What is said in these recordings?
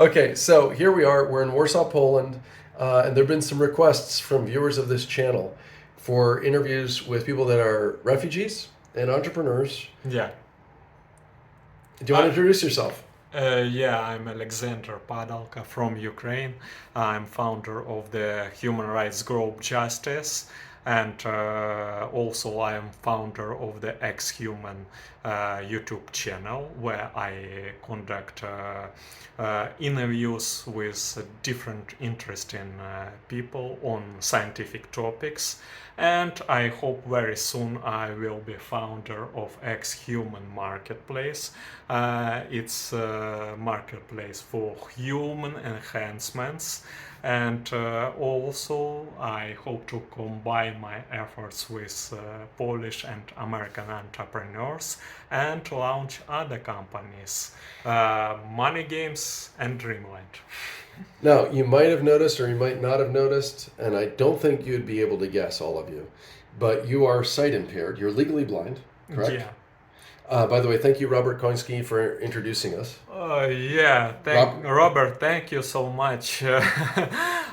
Okay, so here we are. We're in Warsaw, Poland, and there have been some requests from viewers of this channel for interviews with people that are refugees and entrepreneurs. Yeah. Do you want to introduce yourself? Yeah, I'm Alexander Padalka from Ukraine. I'm founder of the human rights group Justice, and also I am founder of the Ex-Human YouTube channel, where I conduct interviews with different interesting people on scientific topics. And I hope very soon I will be founder of Ex-Human Marketplace. It's a marketplace for human enhancements, and also I hope to combine my efforts with Polish and American entrepreneurs and launch other companies, Money Games and Dreamland. Now, you might have noticed or you might not have noticed, and I don't think you'd be able to guess, all of you, but you are sight impaired. You're legally blind, correct? Yeah. By the way, thank you, Robert Koński, for introducing us. Robert, thank you so much.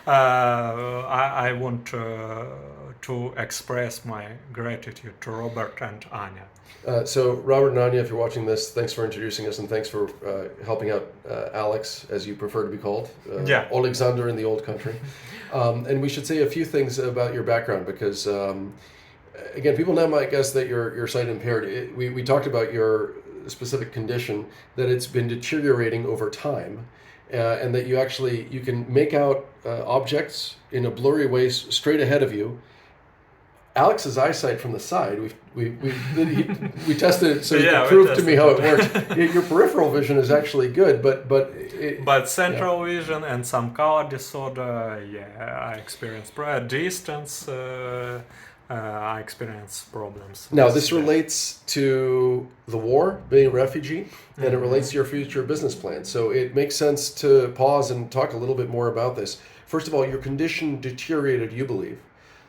I want to express my gratitude to Robert and Anya. So, Robert and Anya, if you're watching this, thanks for introducing us and thanks for helping out Alex, as you prefer to be called. Yeah. Alexander in the old country. And we should say a few things about your background because, again, people now might guess that you're sight impaired. We talked about your specific condition, that it's been deteriorating over time, and that you can make out objects in a blurry way straight ahead of you. Alex's eyesight from the side, we tested it, so you can prove to me how it works. Your peripheral vision is actually good, but central vision and some color disorder, I experience distance. I experience problems. Now, this relates to the war, being a refugee, and it relates to your future business plan. So it makes sense to pause and talk a little bit more about this. First of all, your condition deteriorated, you believe,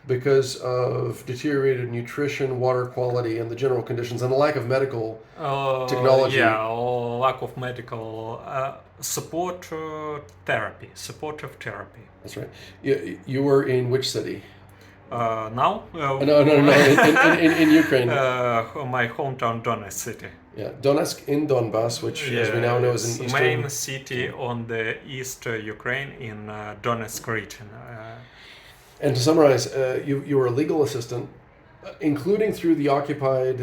because of deteriorated nutrition, water quality, and the general conditions, and the lack of medical technology. Yeah, or lack of medical supportive therapy. That's right. You were in which city? Now? No, in Ukraine. My hometown, Donetsk city. Yeah, Donetsk in Donbass, which as we now know is in eastern... main city on the east Ukraine in Donetsk region. And to summarize, you were a legal assistant, including through the occupied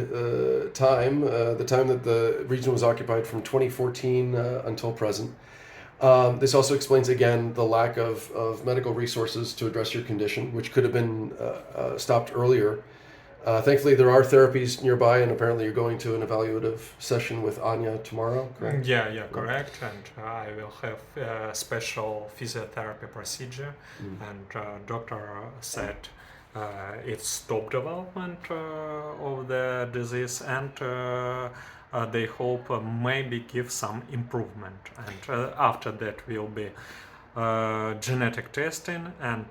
time, the time that the region was occupied from 2014 until present. This also explains, again, the lack of medical resources to address your condition, which could have been stopped earlier. Thankfully, there are therapies nearby, and apparently you're going to an evaluative session with Anya tomorrow, correct? Yeah, correct. And I will have a special physiotherapy procedure. And doctor said it's stop development of the disease, and they hope maybe give some improvement. And after that will be genetic testing, and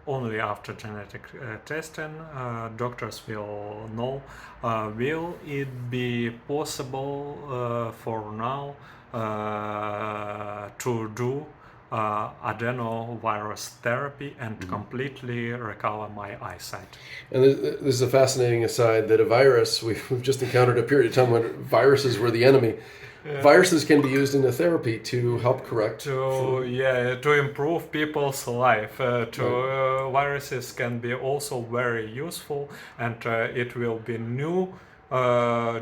only after genetic testing doctors will know will it be possible for now to do adenovirus therapy and completely recover my eyesight. And this is a fascinating aside that a virus, we've just encountered a period of time when viruses were the enemy. Yeah. Viruses can be used in a therapy to help correct. To improve people's life. Viruses can be also very useful, and it will be new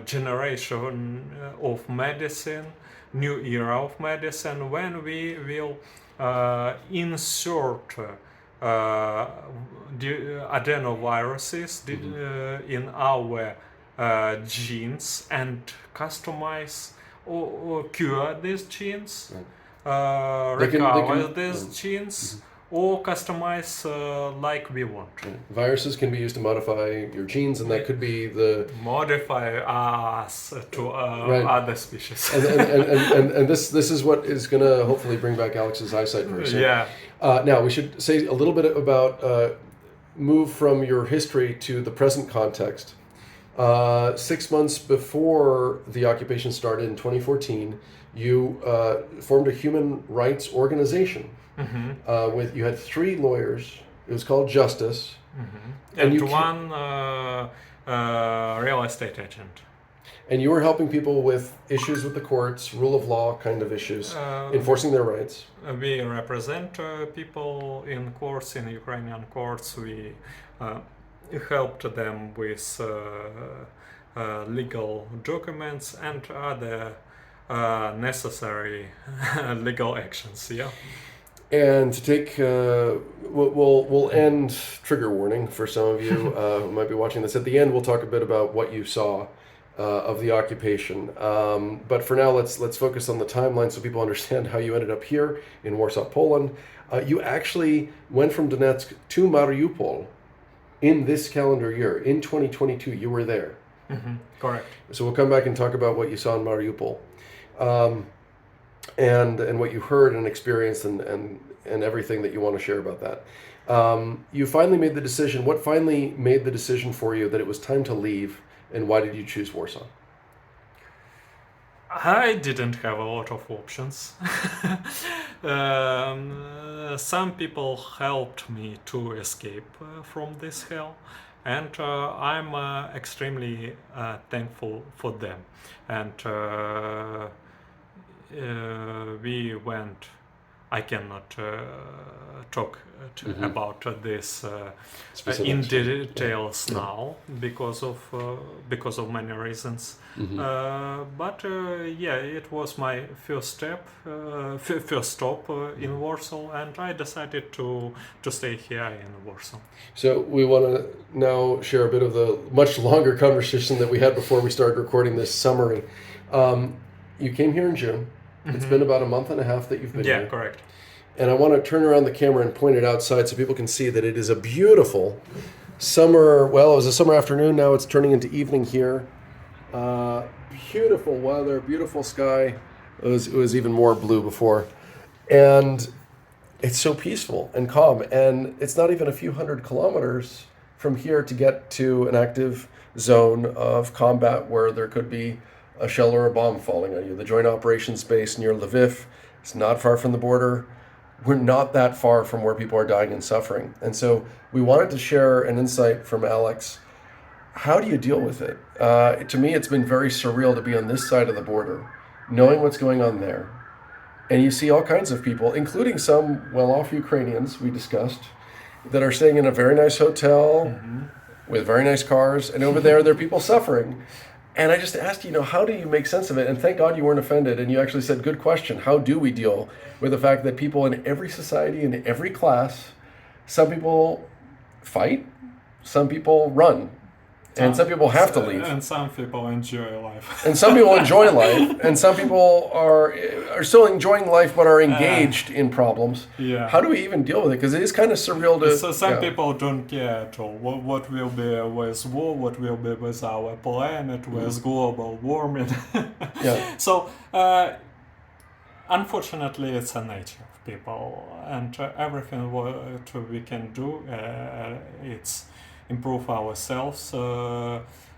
generation of medicine, new era of medicine, when we will insert adenoviruses in our genes and customize or cure these genes, recover these genes, or customize like we want. Viruses can be used to modify your genes, and that could be modify us to other species. and this is what is going to hopefully bring back Alex's eyesight very soon. Yeah. Now we should say a little bit about move from your history to the present context. 6 months before the occupation started in 2014, you formed a human rights organization. With you had 3 lawyers. It was called Justice. And you one real estate agent. And you were helping people with issues with the courts, rule of law kind of issues, enforcing their rights. We represent people in courts, in Ukrainian courts. We helped them with legal documents and other necessary legal actions. Yeah. And to take, we'll end, trigger warning for some of you who might be watching this. At the end, we'll talk a bit about what you saw of the occupation. But for now, let's focus on the timeline so people understand how you ended up here in Warsaw, Poland. You actually went from Donetsk to Mariupol in this calendar year. In 2022, you were there. Correct. So we'll come back and talk about what you saw in Mariupol. And what you heard and experienced and everything that you want to share about that. You finally made the decision. What finally made the decision for you that it was time to leave, and why did you choose Warsaw? I didn't have a lot of options. Some people helped me to escape from this hell, and I'm extremely thankful for them. And we went. I cannot talk about this in details now because of many reasons. But yeah, it was my first stop in Warsaw, and I decided to stay here in Warsaw. So we want to now share a bit of the much longer conversation that we had before we started recording this summary. You came here in June. It's been about a month and a half that you've been here. Yeah, correct. And I want to turn around the camera and point it outside so people can see that it is a beautiful summer. Well, it was a summer afternoon. Now it's turning into evening here. Beautiful weather, beautiful sky. It was even more blue before. And it's so peaceful and calm. And it's not even a few hundred kilometers from here to get to an active zone of combat where there could be a shell or a bomb falling on you. The Joint Operations Base near Lviv is not far from the border. We're not that far from where people are dying and suffering. And so we wanted to share an insight from Alex. How do you deal with it? To me, it's been very surreal to be on this side of the border, knowing what's going on there. And you see all kinds of people, including some well-off Ukrainians we discussed, that are staying in a very nice hotel with very nice cars. And over there are people suffering. And I just asked you, how do you make sense of it? And thank God you weren't offended. And you actually said, good question. How do we deal with the fact that people in every society, in every class, some people fight, some people run, and some people have to leave. And some people enjoy life. And some people enjoy life, and some people are still enjoying life but are engaged in problems. Yeah. How do we even deal with it? Because it is kind of surreal to... So some people don't care at all. What will be with war, what will be with our planet, with global warming. Yeah. So, unfortunately, it's the nature of people. And everything what we can do, it's improve ourselves.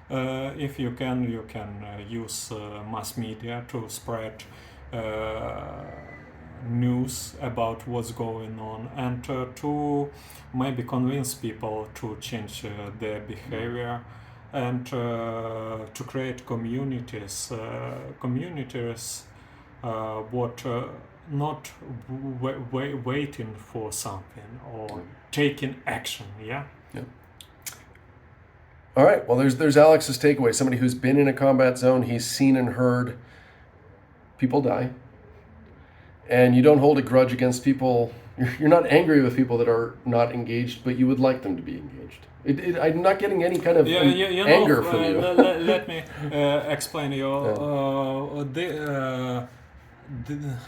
If you can use mass media to spread news about what's going on, and to maybe convince people to change their behavior, and to create communities what not waiting for something or taking action. Yeah. All right. Well, there's Alex's takeaway. Somebody who's been in a combat zone. He's seen and heard people die. And you don't hold a grudge against people. You're not angry with people that are not engaged, but you would like them to be engaged. I'm not getting any kind of anger from you. Let me explain you.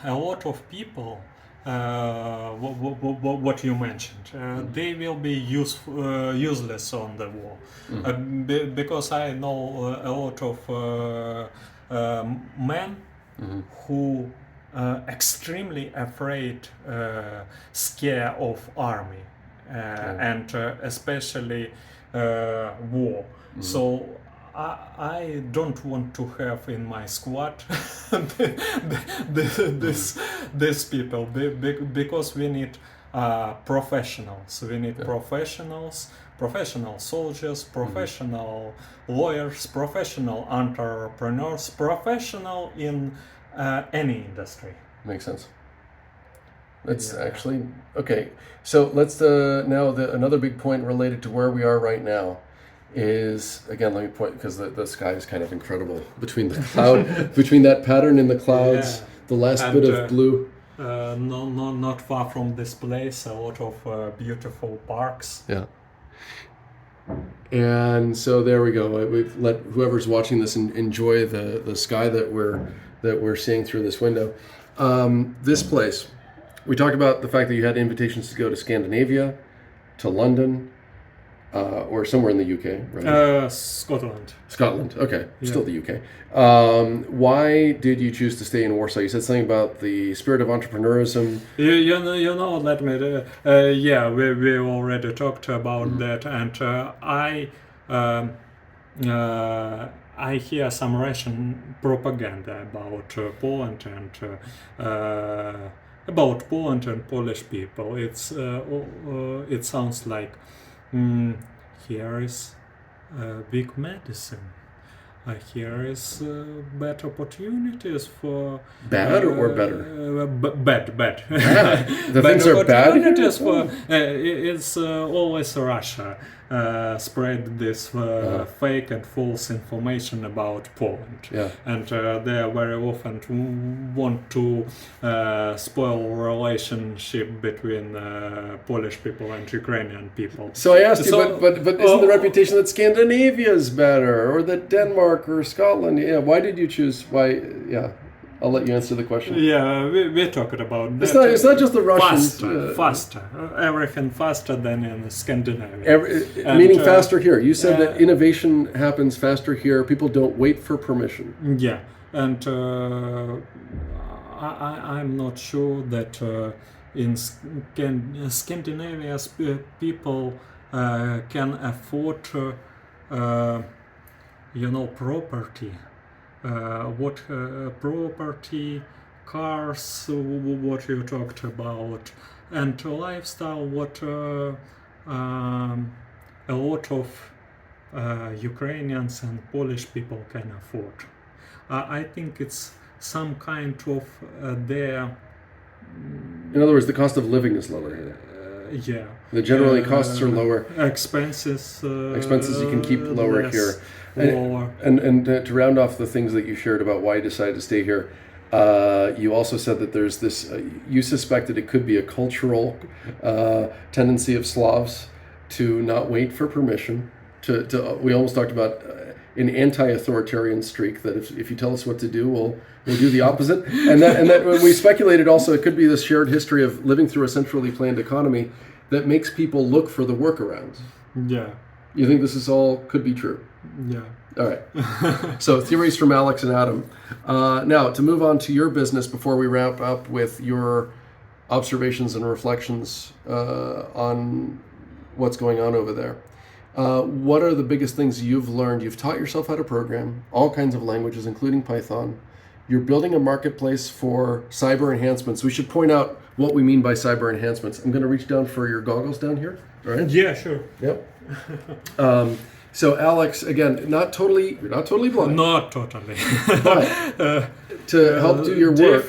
A lot of people, what you mentioned, they will be useless on the war, because I know a lot of men who extremely afraid, scare of army, and especially war. So I don't want to have in my squad this people because we need professionals. We need professionals, professional soldiers, professional lawyers, professional entrepreneurs, professional in any industry. Makes sense. That's actually okay. So let's now another big point related to where we are right now is, again, let me point, because the sky is kind of incredible between the cloud, between that pattern in the clouds, the last bit of blue. Not far from this place, a lot of beautiful parks. Yeah. And so there we go. We've let whoever's watching this enjoy the sky that we're seeing through this window. This place, we talked about the fact that you had invitations to go to Scandinavia, to London, or somewhere in the UK, right? Scotland. Scotland. Okay, Yeah. still the UK. Why did you choose to stay in Warsaw? You said something about the spirit of entrepreneurism. You know. Let me. We already talked about that, and I hear some Russian propaganda about Poland and Polish people. It sounds like here is big medicine. Here is bad opportunities for Bad or better? Bad. The things are bad here? Opportunities for it's always Russia spread this fake and false information about Poland, and they very often want to spoil relationship between Polish people and Ukrainian people. So I asked you, but isn't the reputation that Scandinavia is better, or that Denmark or Scotland? Yeah, why did you choose? Why? Yeah, I'll let you answer the question. Yeah, we're talking about that. It's not just the Russians. Faster. Everything faster than in Scandinavia. Meaning faster here. You said that innovation happens faster here. People don't wait for permission. Yeah, and I'm not sure that in Scandinavia people can afford, property. What property, cars, what you talked about, and lifestyle, what a lot of Ukrainians and Polish people can afford. I think it's some kind of their... In other words, the cost of living is lower here. Generally costs are lower. Expenses you can keep lower here. And to round off the things that you shared about why you decided to stay here, you also said that there's this, you suspected it could be a cultural tendency of Slavs to not wait for permission. We almost talked about an anti-authoritarian streak, that if you tell us what to do, we'll do the opposite. And that we speculated also it could be this shared history of living through a centrally planned economy that makes people look for the workarounds. Yeah. You think this is all could be true? Yeah. All right. So theories from Alex and Adam. Now, to move on to your business before we wrap up with your observations and reflections on what's going on over there. What are the biggest things you've learned? You've taught yourself how to program all kinds of languages, including Python. You're building a marketplace for cyber enhancements. We should point out what we mean by cyber enhancements. I'm going to reach down for your goggles down here. All right? Yeah, sure. Yep. So Alex, again, you're not totally blind. Not totally. But to help do your work.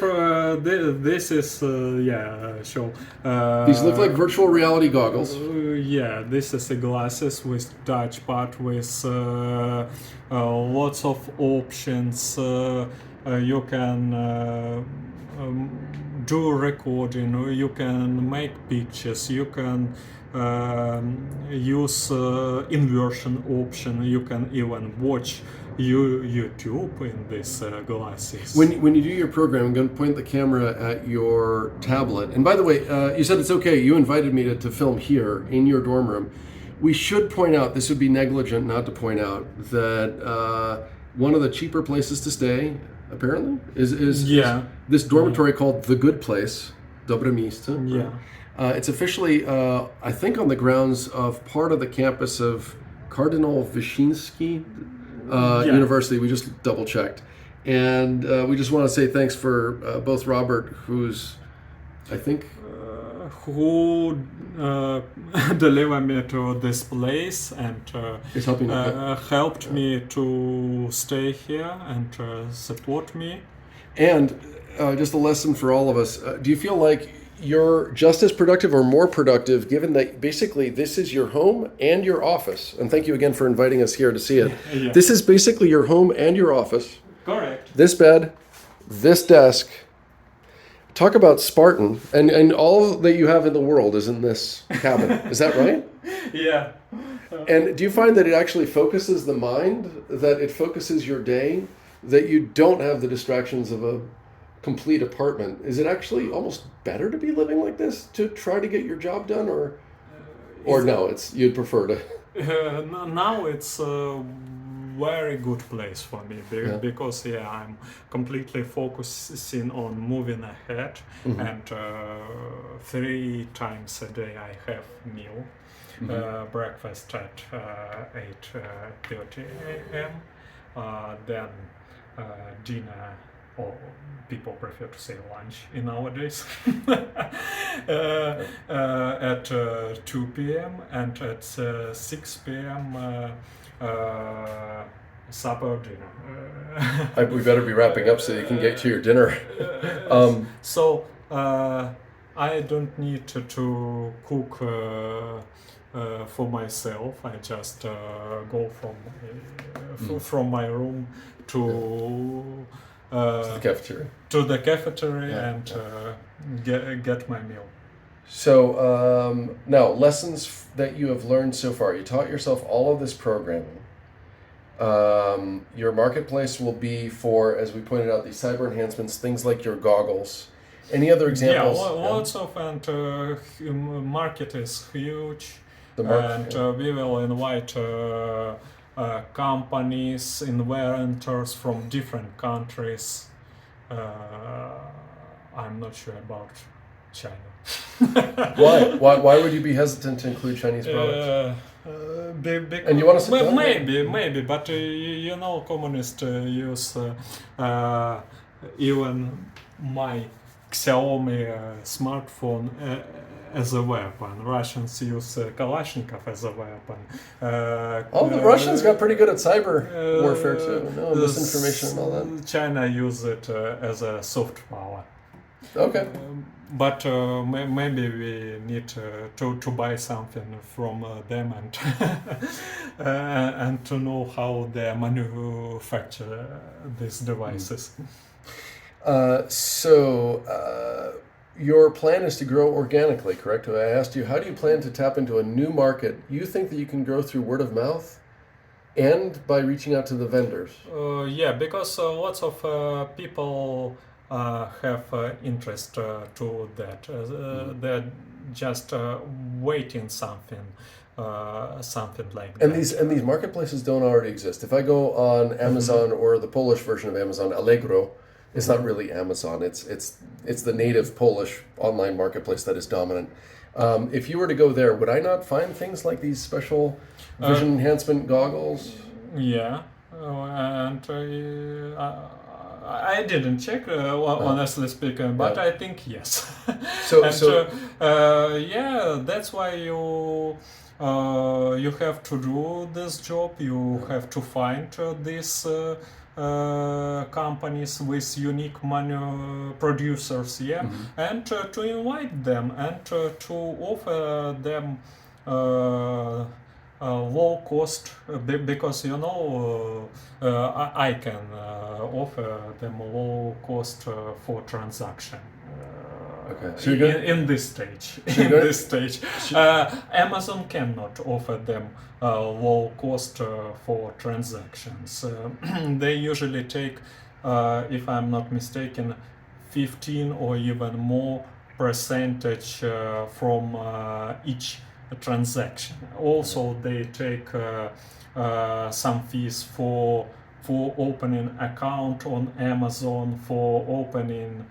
This is, sure. These look like virtual reality goggles. This is the glasses with touchpad with lots of options. You can do recording, you can make pictures, you can use inversion option, you can even watch YouTube in these glasses. When you do your program, I'm going to point the camera at your tablet. And by the way, you said it's okay. You invited me to film here in your dorm room. We should point out, this would be negligent not to point out, that one of the cheaper places to stay, apparently, is this dormitory called The Good Place, Dobre Miejsce. Yeah. It's officially, I think, on the grounds of part of the campus of Cardinal Wyszynski. Yeah. University. We just double checked. And we just want to say thanks for both Robert, who's, I think, who delivered me to this place and is helping helped me to stay here and support me. And just a lesson for all of us. Do you feel like you're just as productive or more productive given that basically this is your home and your office? And thank you again for inviting us here to see it. Yeah. This is basically your home and your office. Correct. This bed, this desk. Talk about Spartan. And all that you have in the world is in this cabin. Is that right? Yeah. And do you find that it actually focuses the mind, that it focuses your day, that you don't have the distractions of a complete apartment? Is it actually almost better to be living like this to try to get your job done, or no, it's you'd prefer to? Now it's a very good place for me because I'm completely focusing on moving ahead, and 3 times a day I have meal. Breakfast at 8:30 a.m. Then dinner, or people prefer to say lunch in nowadays, at 2 p.m. and at 6 p.m. Supper, dinner. We better be wrapping up so you can get to your dinner. So I don't need to cook for myself. I just go from my room to the cafeteria. To the cafeteria and get my meal. So now, lessons that you have learned so far. You taught yourself all of this programming. Your marketplace will be for, as we pointed out, these cyber enhancements, things like your goggles. Any other examples? Yeah, lots of, and market is huge. The market, and we will invite companies, inventors from different countries. I'm not sure about China. Why? Why would you be hesitant to include Chinese products? And you want to sit down? Maybe, but you know, communists use even my Xiaomi smartphone as a weapon. Russians use Kalashnikov as a weapon. The Russians got pretty good at cyber warfare too. No, misinformation and all that. China uses it as a soft power. Okay. But maybe we need to buy something from them and and to know how they manufacture these devices. Your plan is to grow organically, correct? I asked you, how do you plan to tap into a new market? You think that you can grow through word of mouth and by reaching out to the vendors? Yeah, because lots of people have interest to that. They're just waiting something like and that. And these marketplaces don't already exist. If I go on Amazon or the Polish version of Amazon, Allegro, it's not really Amazon. It's the native Polish online marketplace that is dominant. If you were to go there, would I not find things like these special vision enhancement goggles? Yeah, and I didn't check, honestly speaking, but I think yes. Yeah, that's why you have to do this job. You have to find these companies with unique producers, and to invite them and to offer them low cost, because I can offer them low cost for transaction. Okay. So in this stage, Amazon cannot offer them low cost for transactions. They usually take, if I'm not mistaken, 15 or even more percentage from each transaction. Also, they take some fees for opening account on Amazon, for opening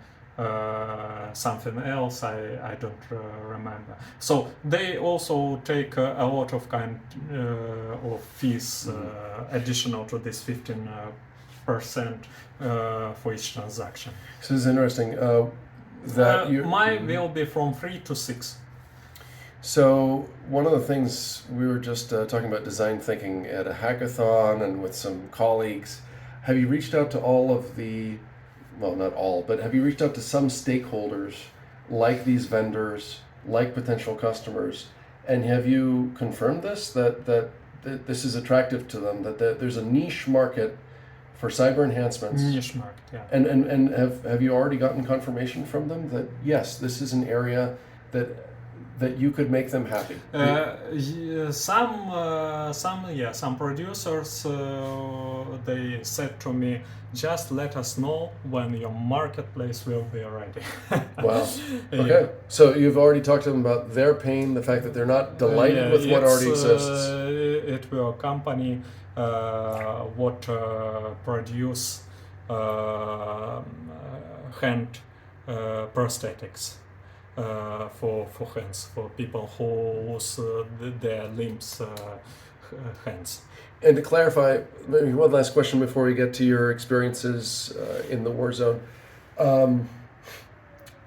something else. I don't remember. So they also take a lot of of fees additional to this 15% for each transaction. So this is interesting. That mine will be from 3 to 6. So one of the things we were just talking about design thinking at a hackathon and with some colleagues. Have you reached out to all of the, well, not all, but have you reached out to some stakeholders like these vendors, like potential customers, and have you confirmed this, that this is attractive to them, that there's a niche market for cyber enhancements? Niche market, yeah. And have you already gotten confirmation from them that yes, this is an area that you could make them happy? Some producers they said to me, just let us know when your marketplace will be ready. Wow. Okay. So you've already talked to them about their pain, the fact that they're not delighted with what already exists. It will company what produce hand prosthetics for hands, for people who lose their limbs, hands. And to clarify, maybe one last question before we get to your experiences in the war zone.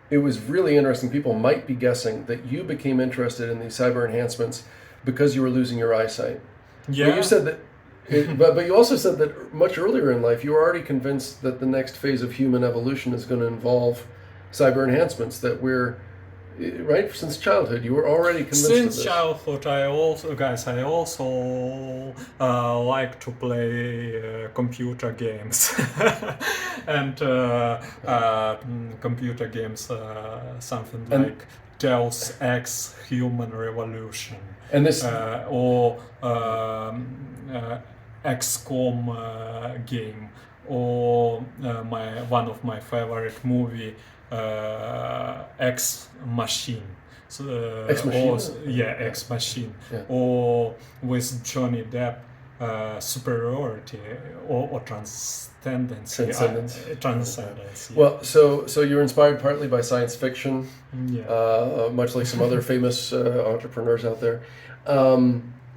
It was really interesting. People might be guessing that you became interested in these cyber enhancements because you were losing your eyesight. Yeah. But you said that, but you also said that much earlier in life you were already convinced that the next phase of human evolution is going to involve cyber enhancements. That we're right since childhood. You were already convinced of this. Since childhood, I also like to play computer games, and computer games something like Deus Ex Human Revolution, and this or XCOM game, or one of my favorite movie, Ex Machine. Ex Machine? Ex Machine. Yeah. Or with Johnny Depp, Superiority or Transcendency. Transcendence. Yeah. Well, so you're inspired partly by science fiction, Yeah. much like some other famous entrepreneurs out there.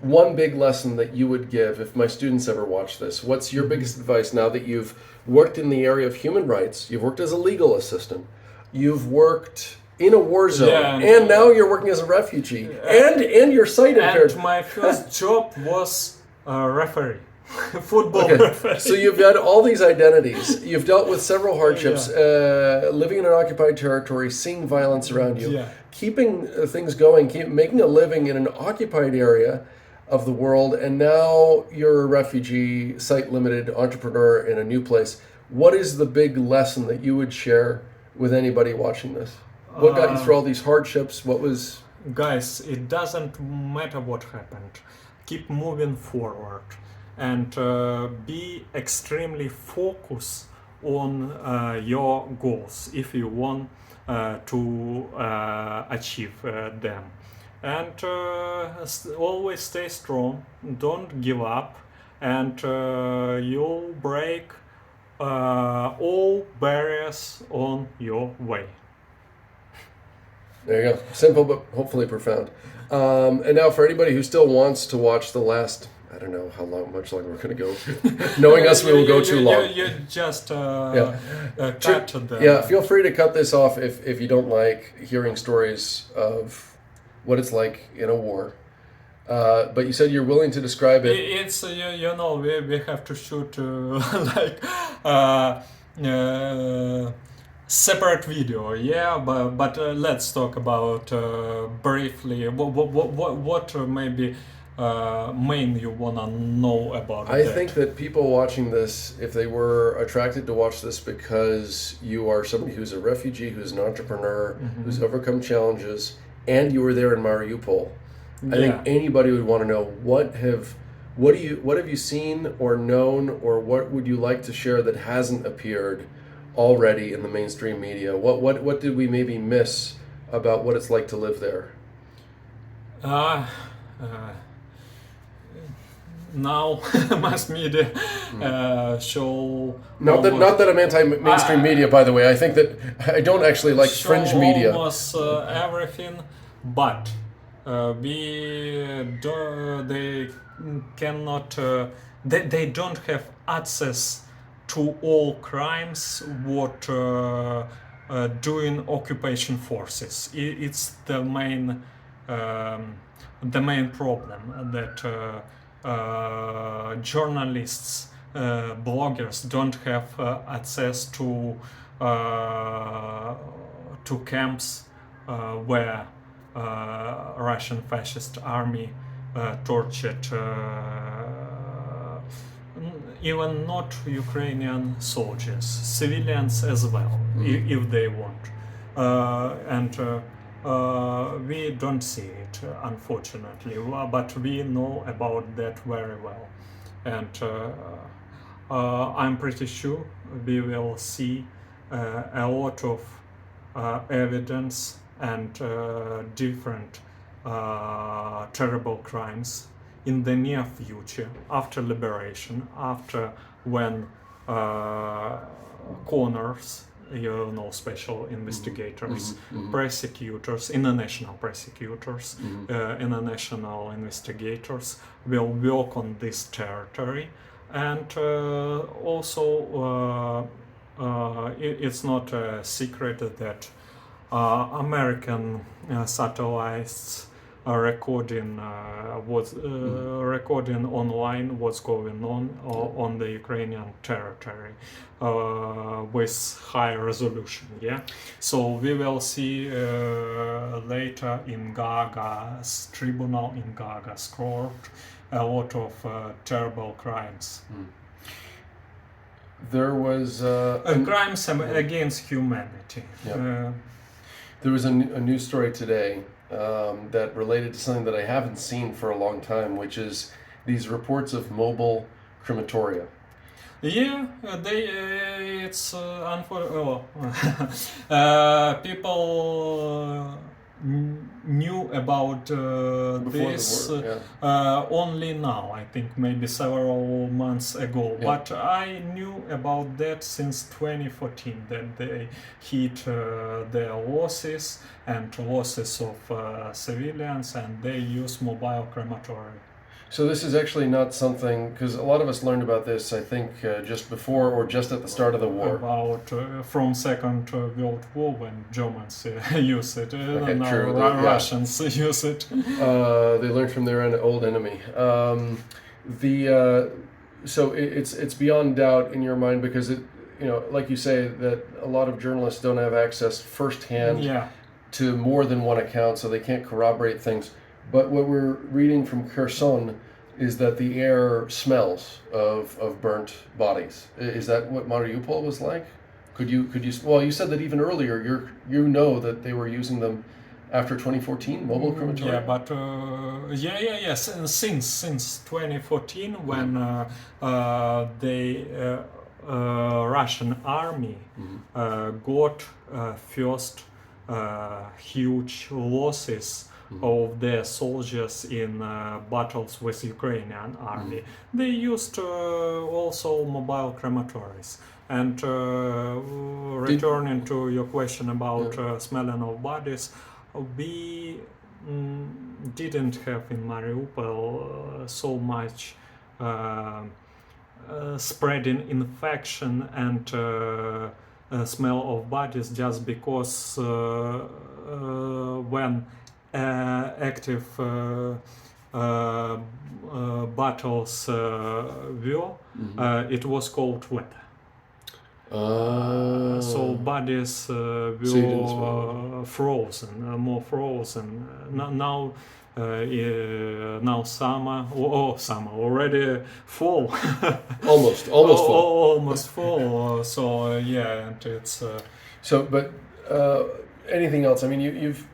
One big lesson that you would give if my students ever watch this, what's your biggest advice now that you've worked in the area of human rights, you've worked as a legal assistant, you've worked in a war zone, and now you're working as a refugee, and you're sight impaired. And my first job was a referee, football referee. So you've got all these identities. You've dealt with several hardships, living in an occupied territory, seeing violence around you, keeping things going, making a living in an occupied area of the world, and now you're a refugee, sight-limited entrepreneur in a new place. What is the big lesson that you would share with anybody watching this? What got you through all these hardships? What was... Guys, it doesn't matter what happened. Keep moving forward and be extremely focused on your goals if you want to achieve them. And always stay strong, don't give up, and you'll break all barriers on your way. There you go. Simple, but hopefully profound. And now for anybody who still wants to watch the last, I don't know much longer we're going to go. Knowing us, we will go too long. You just cut them. Yeah, feel free to cut this off if you don't like hearing stories of what it's like in a war. But you said you're willing to describe it. It's, we have to shoot separate video, but let's talk about briefly what maybe main you wanna know about I think that people watching this, if they were attracted to watch this because you are somebody who's a refugee, who's an entrepreneur, who's overcome challenges, and you were there in Mariupol, I think anybody would want to know what have you seen or known, or what would you like to share that hasn't appeared already in the mainstream media? What did we maybe miss about what it's like to live there? now mass media show Not that I'm anti-mainstream media, by the way. I think that I don't actually like show fringe media. almost everything, but they cannot they don't have access to all crimes what doing occupation forces. It's the main problem that journalists, bloggers don't have access to camps where Russian fascist army tortured even not Ukrainian soldiers, civilians as well, if they want. And we don't see it, unfortunately, but we know about that very well. And I'm pretty sure we will see a lot of evidence and different terrible crimes in the near future, after liberation, after when corners, special investigators, prosecutors, international prosecutors, international investigators will work on this territory. And also it's not a secret that American satellites are recording recording online what's going on the Ukrainian territory with high resolution. Yeah, so we will see later in Gaga's tribunal, in Gaga's court, a lot of terrible crimes. There was crimes against humanity. There was a news story today that related to something that I haven't seen for a long time, which is these reports of mobile crematoria. Yeah, it's unfortunate. People knew about this only now, I think maybe several months ago. Yeah. But I knew about that since 2014, that they hit their losses and losses of civilians, and they use mobile crematory. So this is actually not something, because a lot of us learned about this, I think, just before or just at the start of the war. About from Second World War, when Germans use it, okay, now true. Russians use it. They learned from their old enemy. So it's beyond doubt in your mind, because it, like you say, that a lot of journalists don't have access firsthand to more than one account, so they can't corroborate things. But what we're reading from Kherson is that the air smells of burnt bodies. Is that what Mariupol was like? Could you? Well, you said that even earlier. You know that they were using them after 2014, mobile crematoria. Yeah, but yes. And since 2014, when the Russian army got first huge losses of their soldiers in battles with Ukrainian army. They used also mobile crematories. And returning to your question about smelling of bodies, we didn't have in Mariupol so much spreading infection and smell of bodies, just because when active battles were, it was cold weather. So bodies were frozen, more frozen. Now summer, summer already fall. almost fall. Almost fall. So and it's. So, but anything else? I mean, you've.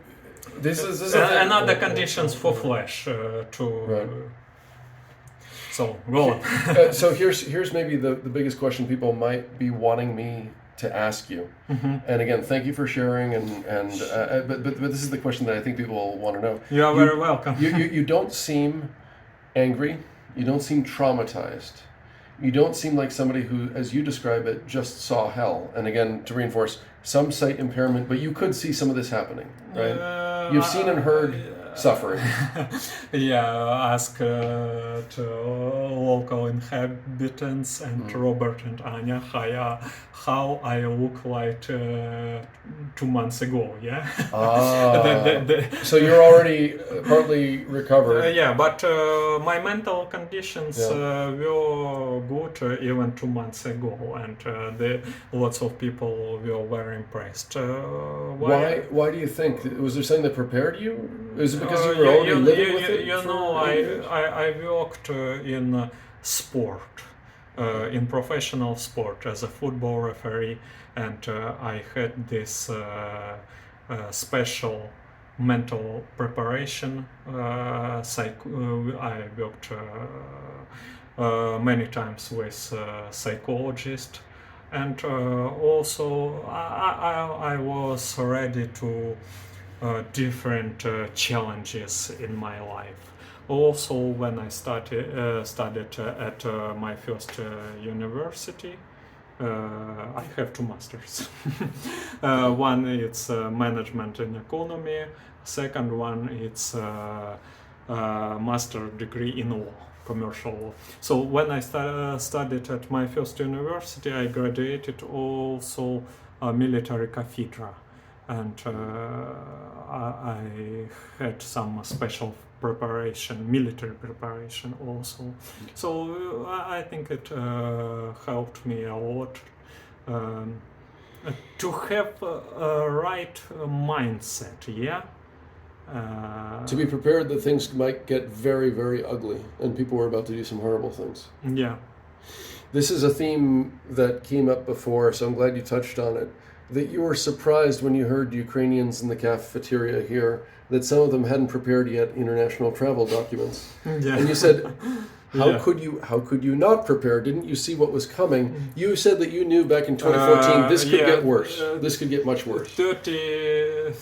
This is another conditions for flesh Right. So go on. So here's maybe the biggest question people might be wanting me to ask you. And again, thank you for sharing. But this is the question that I think people will want to know. You are very welcome. You don't seem angry. You don't seem traumatized. You don't seem like somebody who, as you describe it, just saw hell. And again, to reinforce, some sight impairment, but you could see some of this happening, right? You've seen and heard suffering. Yeah, ask to local inhabitants and Robert and Anya how I look like 2 months ago, yeah? So you're already partly recovered. Yeah, but my mental conditions were good even 2 months ago, and lots of people were very impressed. Why do you think? Was there something that prepared you? Is it because you were already living with it? You know, I worked in sport, in professional sport as a football referee, and I had this special mental preparation. I worked many times with psychologist, and also I was ready to different challenges in my life. Also, when I studied at my first university, I have 2 masters. One is management in economy. Second one it's master degree in law, commercial law. So when I studied at my first university, I graduated also a military cathedra, and I had some special preparation, military preparation also. So I think it helped me a lot to have a right mindset, yeah? To be prepared that things might get very, very ugly and people were about to do some horrible things. Yeah. This is a theme that came up before, so I'm glad you touched on it. That you were surprised when you heard Ukrainians in the cafeteria here, that some of them hadn't prepared yet international travel documents. Yeah. And you said, how could you not prepare? Didn't you see what was coming? You said that you knew back in 2014 this could get worse. This could get much worse. 30,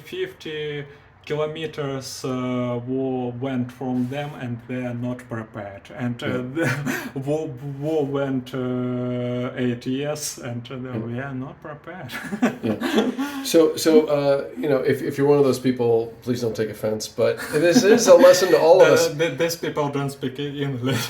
50 kilometers went from them, and they are not prepared. And the war went 8 years, and we are not prepared. So you know, if you're one of those people, please don't take offense, but this is a lesson to all of us. These people don't speak English.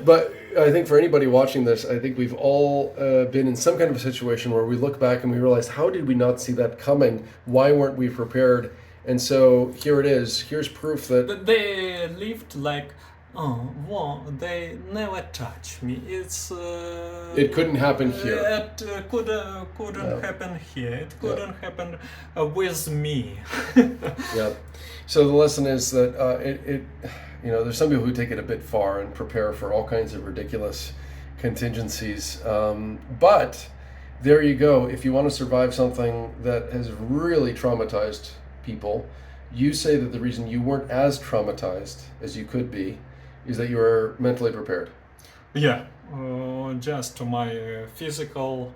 But I think for anybody watching this, I think we've all been in some kind of a situation where we look back and we realize, how did we not see that coming? Why weren't we prepared? And so here it is. Here's proof that they lived like, well, they never touched me. It couldn't happen here. It couldn't happen here. It couldn't happen with me. Yeah. So the lesson is that you know, there's some people who take it a bit far and prepare for all kinds of ridiculous contingencies. But there you go. If you want to survive something that has really traumatized people, you say that the reason you weren't as traumatized as you could be is that you were mentally prepared. Yeah, just my physical,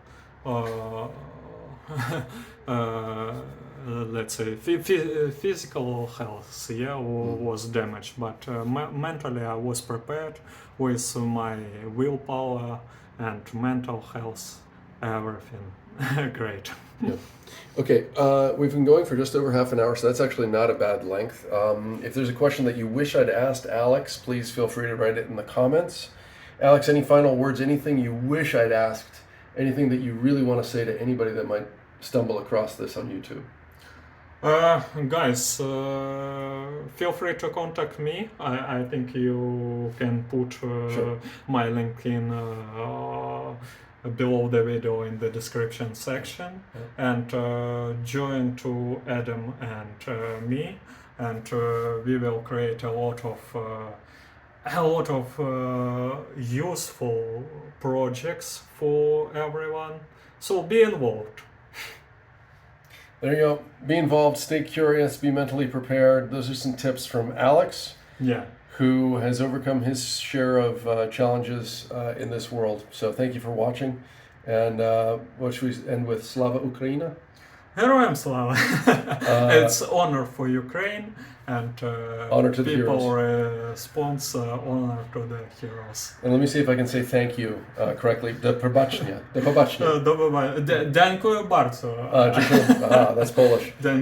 let's say, physical health, was damaged, but mentally I was prepared with my willpower and mental health, everything great. Yeah. Okay, we've been going for just over half an hour, so that's actually not a bad length. If there's a question that you wish I'd asked Alex, please feel free to write it in the comments. Alex, any final words, anything you wish I'd asked, anything that you really want to say to anybody that might stumble across this on YouTube? Guys, feel free to contact me. I think you can put Sure. my LinkedIn below the video in the description section, and join to Adam and me, and we will create a lot of useful projects for everyone. So be involved. There you go. Be involved, stay curious, be mentally prepared. Those are some tips from Alex, who has overcome his share of challenges in this world. So thank you for watching. And what should we end with? Slava Ukraina? Героям слава! It's honor for Ukraine and Honor to the people heroes. response honor to the heroes. And let me see if I can say thank you correctly. The побачення. Дякую bardzo. That's Polish.